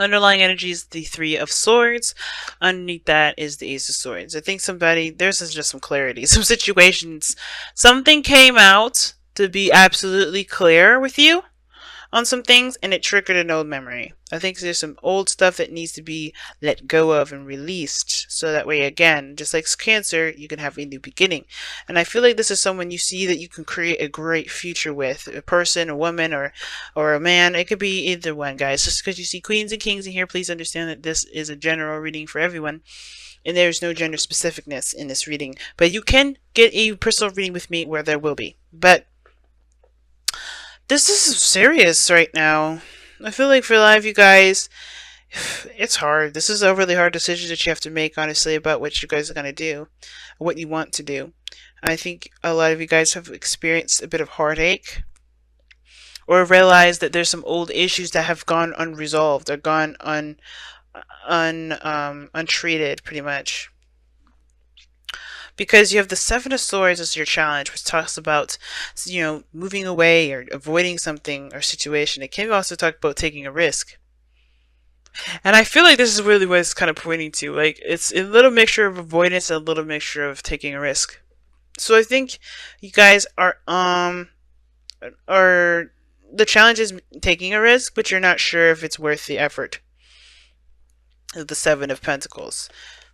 Underlying energy is the Three of Swords. Underneath that is the Ace of Swords. I think there's just some clarity. Some situations, something came out to be absolutely clear with you on some things, and it triggered an old memory. I think there's some old stuff that needs to be let go of and released, so that way, again, just like Cancer, you can have a new beginning. And I feel like this is someone you see that you can create a great future with, a person, a woman, or a man. It could be either one, guys. Just because you see queens and kings in here, please understand that this is a general reading for everyone. And there's no gender specificness in this reading. But you can get a personal reading with me where there will be. But this is serious right now. I feel like for a lot of you guys, it's hard. This is a really hard decision that you have to make, honestly, about what you guys are going to do, what you want to do. I think a lot of you guys have experienced a bit of heartache, or realized that there's some old issues that have gone unresolved, or gone untreated, pretty much. Because you have the Seven of Swords as your challenge, which talks about, moving away or avoiding something or situation. It can also talk about taking a risk. And I feel like this is really what it's kind of pointing to. Like, it's a little mixture of avoidance and a little mixture of taking a risk. So I think you guys are the challenge is taking a risk, but you're not sure if it's worth the effort. The Seven of Pentacles.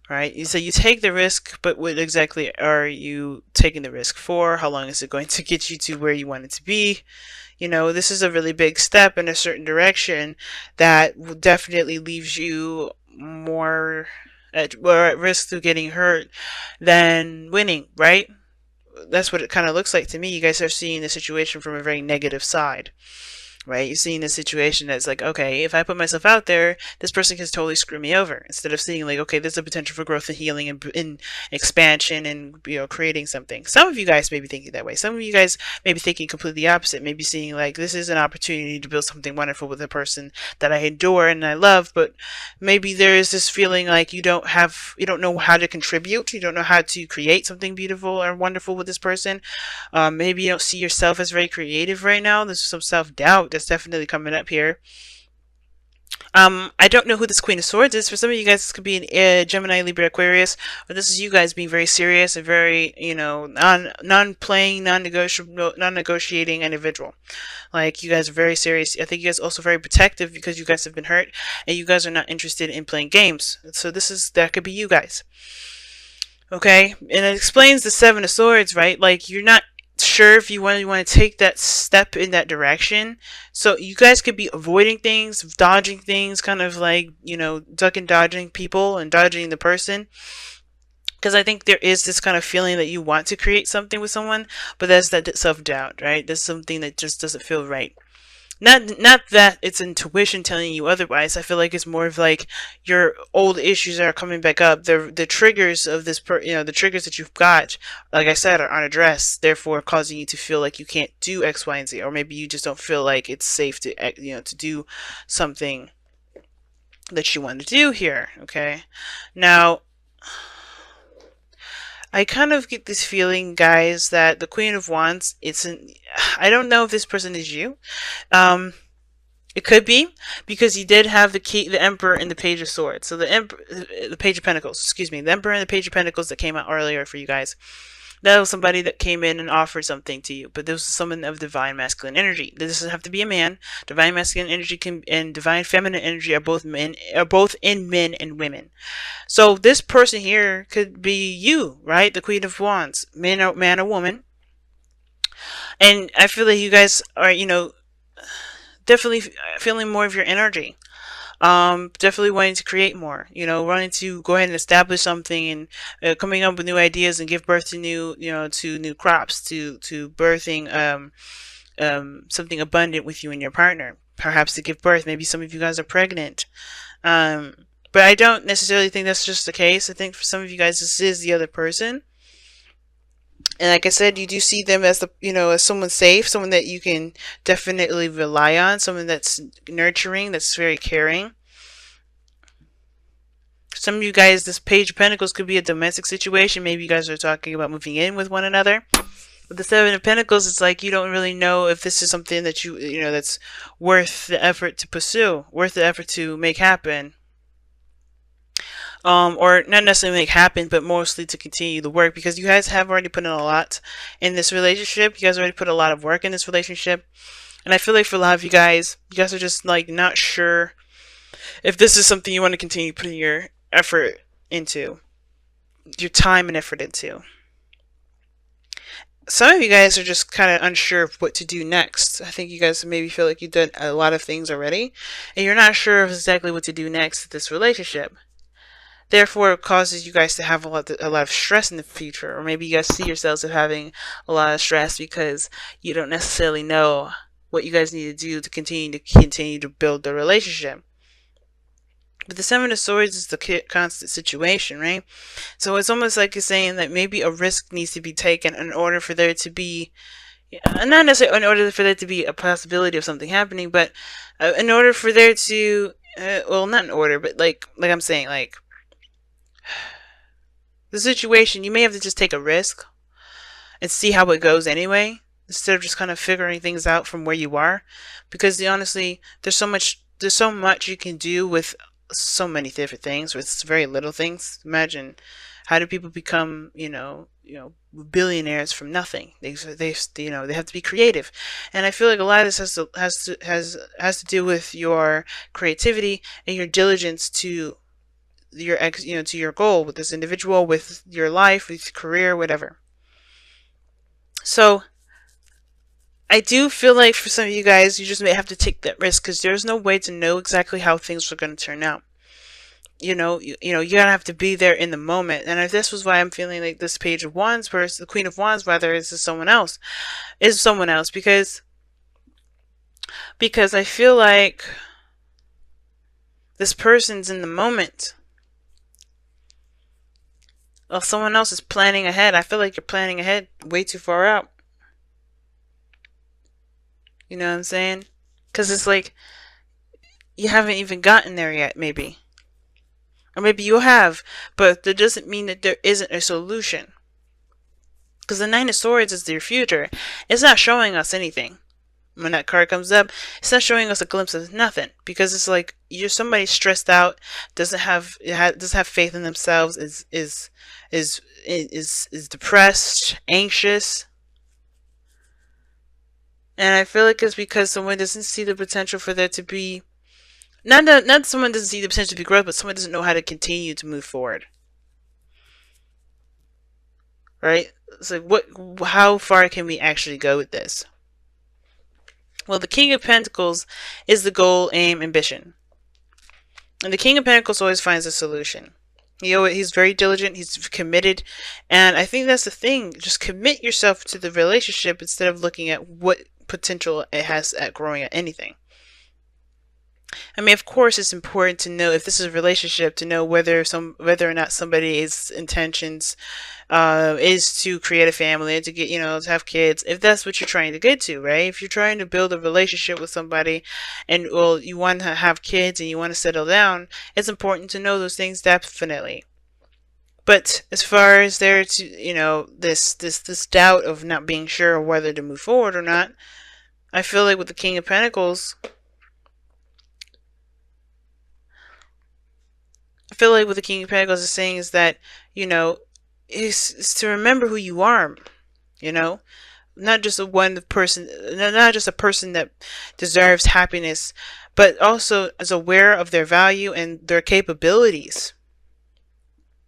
Right? So you take the risk, but what exactly are you taking the risk for? How long is it going to get you to where you want it to be? This is a really big step in a certain direction that definitely leaves you more at risk of getting hurt than winning, right? That's what it kind of looks like to me. You guys are seeing the situation from a very negative side. Right? You're seeing this situation that's like, okay, if I put myself out there, this person can totally screw me over. Instead of seeing like, okay, there's a potential for growth and healing and in expansion and creating something. Some of you guys may be thinking that way. Some of you guys may be thinking completely opposite. Maybe seeing like this is an opportunity to build something wonderful with a person that I adore and I love, but maybe there is this feeling like you don't know how to contribute. You don't know how to create something beautiful or wonderful with this person. Maybe you don't see yourself as very creative right now. There's some self-doubt that's definitely coming up here. I don't know who this Queen of Swords is. For some of you guys, this could be an Gemini, Libra, Aquarius, but this is you guys being very serious and very, non-playing, non-negotiating individual. Like, you guys are very serious. I think you guys are also very protective because you guys have been hurt and you guys are not interested in playing games. So that could be you guys. Okay? And it explains the Seven of Swords, right? Like, you're not sure if you want to take that step in that direction. So you guys could be avoiding things, dodging things, kind of like, duck and dodging people and dodging the person. Because I think there is this kind of feeling that you want to create something with someone, but there's that self-doubt, right? There's something that just doesn't feel right. Not that it's intuition telling you otherwise. I feel like it's more of like your old issues are coming back up. The triggers of this, the triggers that you've got, like I said, are unaddressed. Therefore, causing you to feel like you can't do X, Y, and Z, or maybe you just don't feel like it's safe to, to do something that you want to do here. Okay, now, I kind of get this feeling, guys, that the Queen of Wands, I don't know if this person is you. It could be, because you did have the Emperor and the Page of Swords. So the Page of Pentacles, excuse me, the Emperor and the Page of Pentacles that came out earlier for you guys. That was somebody that came in and offered something to you, but this was someone of divine masculine energy. This doesn't have to be a man. Divine masculine energy and divine feminine energy are both in men and women. So this person here could be you, right? The Queen of Wands, man or woman. And I feel like you guys are, definitely feeling more of your energy. Definitely wanting to create more, wanting to go ahead and establish something and coming up with new ideas and give birth to new crops, to birthing something abundant with you and your partner, perhaps to give birth. Maybe some of you guys are pregnant, but I don't necessarily think that's just the case. I think for some of you guys this is the other person. And like I said, you do see them as as someone safe, someone that you can definitely rely on, someone that's nurturing, that's very caring. Some of you guys, this Page of Pentacles could be a domestic situation. Maybe you guys are talking about moving in with one another. With the Seven of Pentacles, it's like you don't really know if this is something that you know, that's worth the effort to pursue, worth the effort to make happen. Or not necessarily make happen, but mostly to continue the work, because you guys have already put in a lot in this relationship. You guys already put a lot of work in this relationship. And I feel like for a lot of you guys are just like not sure if this is something you want to continue putting your effort into, your time and effort into. Some of you guys are just kind of unsure of what to do next. I think you guys maybe feel like you've done a lot of things already, and you're not sure of exactly what to do next with this relationship. Therefore, it causes you guys to have a lot of stress in the future, or maybe you guys see yourselves as having a lot of stress because you don't necessarily know what you guys need to do to continue to build the relationship. But the Seven of Swords is the constant situation, right? So it's almost like you're saying that maybe a risk needs to be taken in order for there to be, not necessarily in order for there to be a possibility of something happening, but in order for there to, well, not in order, but like I'm saying, like the situation, you may have to just take a risk and see how it goes anyway, instead of just kind of figuring things out from where you are, because honestly, there's so much you can do with so many different things, with very little things. Imagine, how do people become, billionaires from nothing? They have to be creative, and I feel like a lot of this has to do with your creativity and your diligence to to your goal with this individual, with your life, with your career, whatever. So I do feel like for some of you guys, you just may have to take that risk, because there's no way to know exactly how things are going to turn out. You're gonna have to be there in the moment. And if this was why I'm feeling like this Page of Wands versus the Queen of Wands, whether it's someone else, because I feel like this person's in the moment. Well, someone else is planning ahead. I feel like you're planning ahead way too far out. You know what I'm saying? Because it's like you haven't even gotten there yet, maybe. Or maybe you have, but that doesn't mean that there isn't a solution. Because the Nine of Swords is your future. It's not showing us anything. When that card comes up, it's not showing us a glimpse of nothing. Because it's like you're somebody stressed out, doesn't have faith in themselves, is depressed, anxious. And I feel like it's because someone doesn't see the potential for there to be, not someone doesn't see the potential to be growth, but someone doesn't know how to continue to move forward. Right? So how far can we actually go with this? Well, the King of Pentacles is the goal, aim, ambition. And the King of Pentacles always finds a solution. He's very diligent, he's committed, and I think that's the thing. Just commit yourself to the relationship instead of looking at what potential it has at growing at anything. I mean, of course, it's important to know if this is a relationship, to know whether or not somebody's intentions is to create a family and to get, to have kids, if that's what you're trying to get to, right? If you're trying to build a relationship with somebody and, well, you want to have kids and you want to settle down, it's important to know those things, definitely. But as far as there to, this doubt of not being sure whether to move forward or not, I feel like with the King of Pentacles, is saying is that, is to remember who you are, not just not just a person that deserves happiness, but also is aware of their value and their capabilities.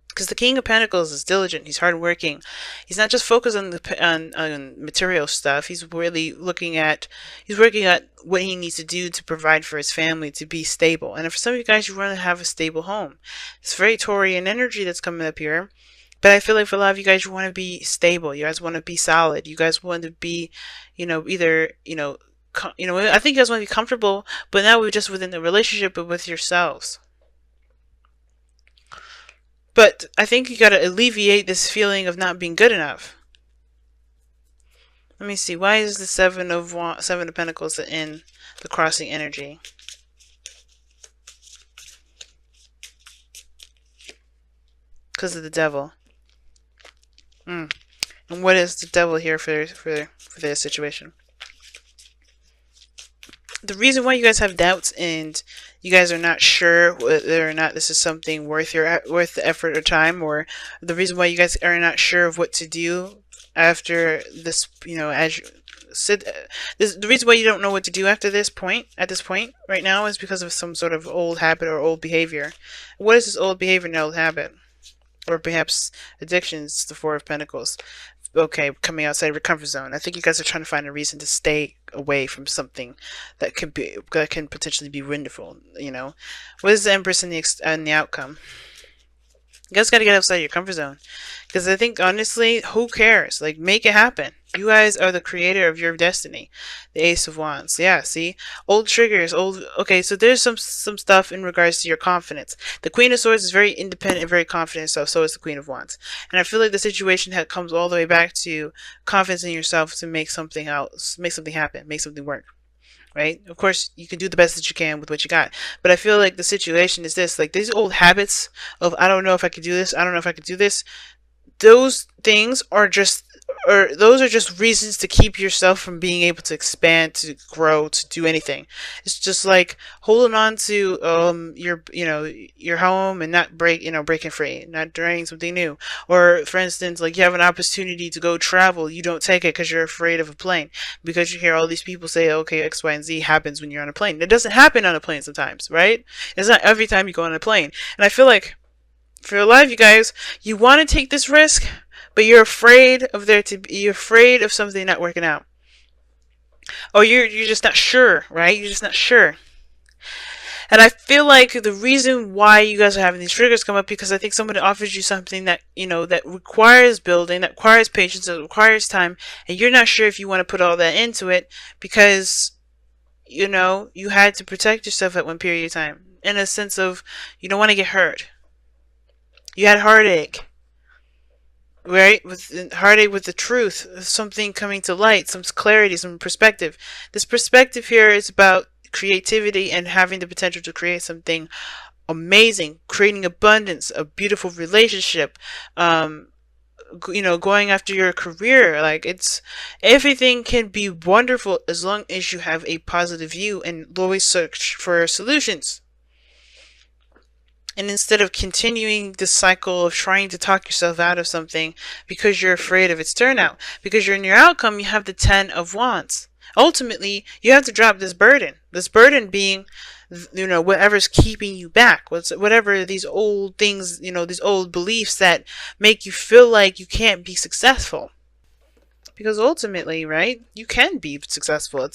Because the King of Pentacles is diligent, he's hardworking. He's not just focused on material stuff. He's really working at what he needs to do to provide for his family, to be stable. And for some of you guys, you want to have a stable home. It's very Taurian energy that's coming up here. But I feel like for a lot of you guys, you want to be stable. You guys want to be solid. You guys want to be, either, I think you guys want to be comfortable, but not just within the relationship, but with yourselves. But I think you got to alleviate this feeling of not being good enough. Let me see. Why is the Seven of Pentacles in the crossing energy? Because of the Devil. And what is the devil here for this situation? The reason why you guys have doubts and you guys are not sure whether or not this is something worth the effort or time, or the reason why you guys are not sure of what to do after this, as you said, the reason why you don't know what to do after this point, at this point right now, is because of some sort of old habit or old behavior. What is this old behavior and old habit? Or perhaps addictions, the Four of Pentacles. Okay, coming outside of your comfort zone. I think you guys are trying to find a reason to stay away from something that can potentially be wonderful. What is the Empress in the outcome? You guys got to get outside your comfort zone, because I think honestly, who cares? Like, make it happen. You guys are the creator of your destiny. The Ace of Wands. Yeah, see? Old triggers, okay, so there's some stuff in regards to your confidence. The Queen of Swords is very independent and very confident, so is the Queen of Wands. And I feel like the situation comes all the way back to confidence in yourself to make something happen, make something work. Right? Of course, you can do the best that you can with what you got. But I feel like the situation is this, like these old habits of, I don't know if I could do this, I don't know if I could do this. Those things are just reasons to keep yourself from being able to expand, to grow, to do anything. It's just like holding on to your home and not breaking free, not trying something new. Or for instance, like you have an opportunity to go travel, you don't take it because you're afraid of a plane, because you hear all these people say, okay, X, Y, and Z happens when you're on a plane. It doesn't happen on a plane sometimes, right? It's not every time you go on a plane. And I feel like for a lot of you guys, you want to take this risk, but you're afraid of something not working out. Or you're just not sure, right? You're just not sure. And I feel like the reason why you guys are having these triggers come up, because I think somebody offers you something that, that requires building, that requires patience, that requires time, and you're not sure if you want to put all that into it because, you had to protect yourself at one period of time. In a sense of, you don't want to get hurt. You had heartache, right? With heartache with the truth, something coming to light, some clarity, some perspective. This perspective here is about creativity and having the potential to create something amazing, creating abundance, a beautiful relationship, going after your career. Like, everything can be wonderful as long as you have a positive view and always search for solutions. And instead of continuing this cycle of trying to talk yourself out of something because you're afraid of its turnout, because you're in your outcome, you have the 10 of Wands. Ultimately, you have to drop this burden. This burden being, whatever's keeping you back. Whatever these old things, these old beliefs that make you feel like you can't be successful. Because ultimately, right, you can be successful.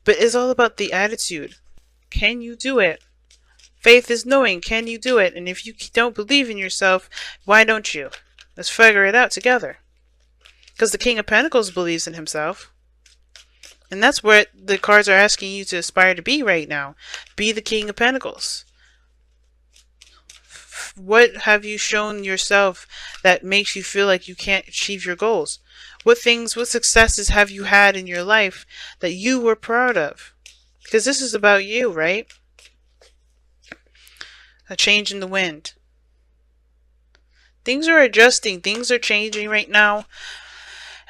But it's all about the attitude. Can you do it? Faith is knowing, can you do it? And if you don't believe in yourself, why don't you? Let's figure it out together. Because the King of Pentacles believes in himself. And that's what the cards are asking you to aspire to be right now. Be the King of Pentacles. What have you shown yourself that makes you feel like you can't achieve your goals? What successes have you had in your life that you were proud of? Because this is about you, right? A change in the wind. Things are adjusting. Things are changing right now.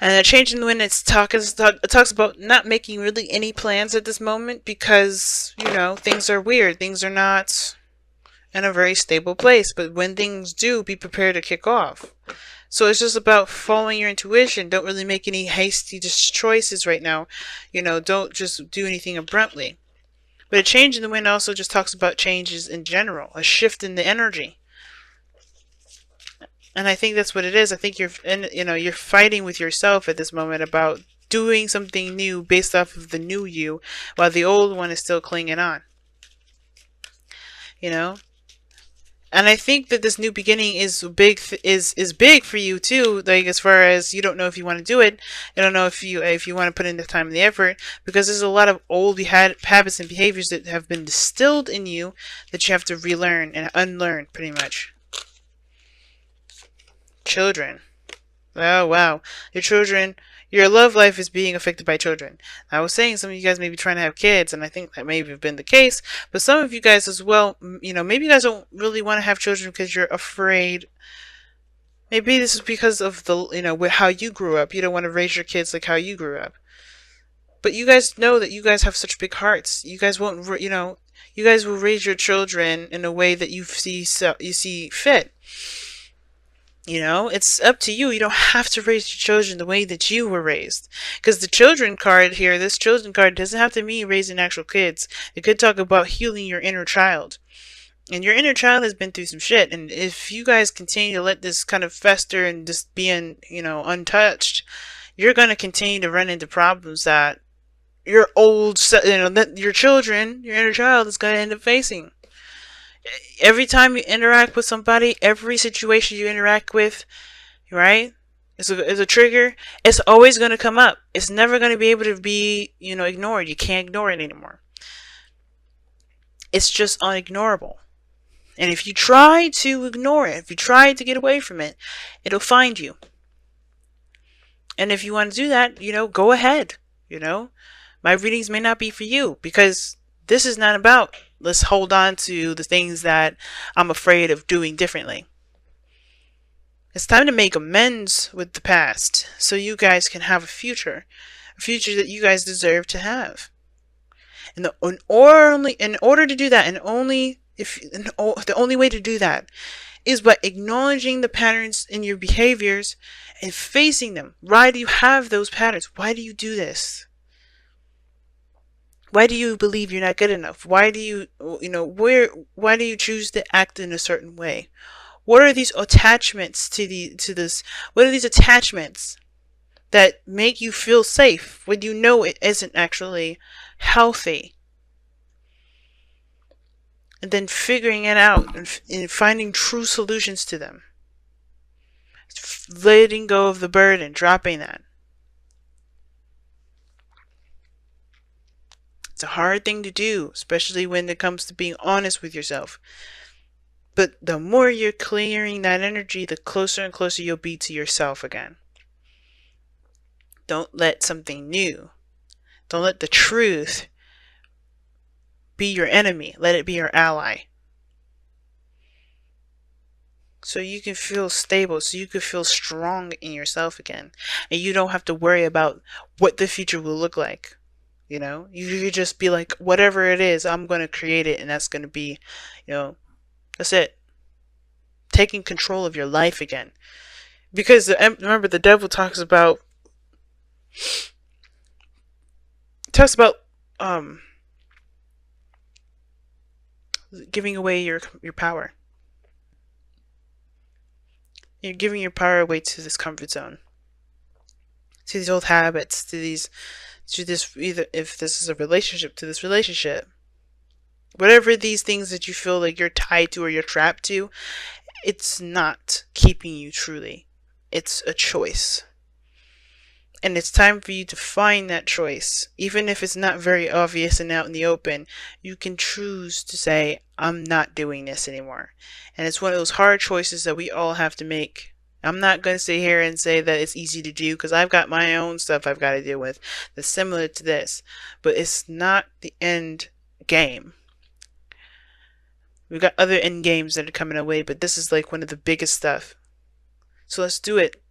And a change in the wind, it talks about not making really any plans at this moment because, things are weird. Things are not in a very stable place. But when things do, be prepared to kick off. So it's just about following your intuition. Don't really make any hasty choices right now. Don't just do anything abruptly. But a change in the wind also just talks about changes in general, a shift in the energy. And I think that's what it is. I think you're fighting with yourself at this moment about doing something new based off of the new you, while the old one is still clinging on. And I think that this new beginning is big for you too. Like, as far as you don't know if you want to do it, you don't know if you want to put in the time and the effort, because there's a lot of old habits and behaviors that have been distilled in you that you have to relearn and unlearn, pretty much. Children. Oh wow, your children. Your love life is being affected by children. I was saying some of you guys may be trying to have kids, and I think that may have been the case. But some of you guys as well, maybe you guys don't really want to have children because you're afraid Maybe this is because of the, how you grew up. You don't want to raise your kids like how you grew up. But you guys know that you guys have such big hearts. You guys won't, you guys will raise your children in a way that you see fit. It's up to you. You don't have to raise your children the way that you were raised. Because the children card here, this children card doesn't have to mean raising actual kids. It could talk about healing your inner child. And your inner child has been through some shit. And if you guys continue to let this kind of fester and just be untouched, you're going to continue to run into problems that your that your children, your inner child is going to end up facing. Every time you interact with somebody, every situation you interact with, right, is a trigger. It's always going to come up. It's never going to be able to be, ignored. You can't ignore it anymore. It's just unignorable. And if you try to ignore it, if you try to get away from it, it'll find you. And if you want to do that, go ahead. My readings may not be for you, because this is not about let's hold on to the things that I'm afraid of doing differently. It's time to make amends with the past so you guys can have a future that you guys deserve to have. And in order to do that, the only way to do that is by acknowledging the patterns in your behaviors and facing them. Why do you have those patterns? Why do you do this? Why do you believe you're not good enough? Why do you, why do you choose to act in a certain way? What are these attachments to this? What are these attachments that make you feel safe when you know it isn't actually healthy? And then figuring it out and finding true solutions to them. Letting go of the burden, dropping that. It's a hard thing to do, especially when it comes to being honest with yourself. But the more you're clearing that energy, the closer and closer you'll be to yourself again. Don't let something new, don't let the truth be your enemy. Let it be your ally. So you can feel stable, so you can feel strong in yourself again. And you don't have to worry about what the future will look like. You just be like, whatever it is, I'm going to create it, and that's going to be, that's it. Taking control of your life again. Because remember, the devil talks about giving away your power. You're giving your power away to this comfort zone, to these old habits, to this, either if this is a relationship, to this relationship. Whatever these things that you feel like you're tied to or you're trapped to, it's not keeping you truly. It's a choice. And it's time for you to find that choice. Even if it's not very obvious and out in the open, you can choose to say, I'm not doing this anymore. And it's one of those hard choices that we all have to make. I'm not going to sit here and say that it's easy to do, because I've got my own stuff I've got to deal with that's similar to this. But it's not the end game. We've got other end games that are coming our way, but this is like one of the biggest stuff. So let's do it.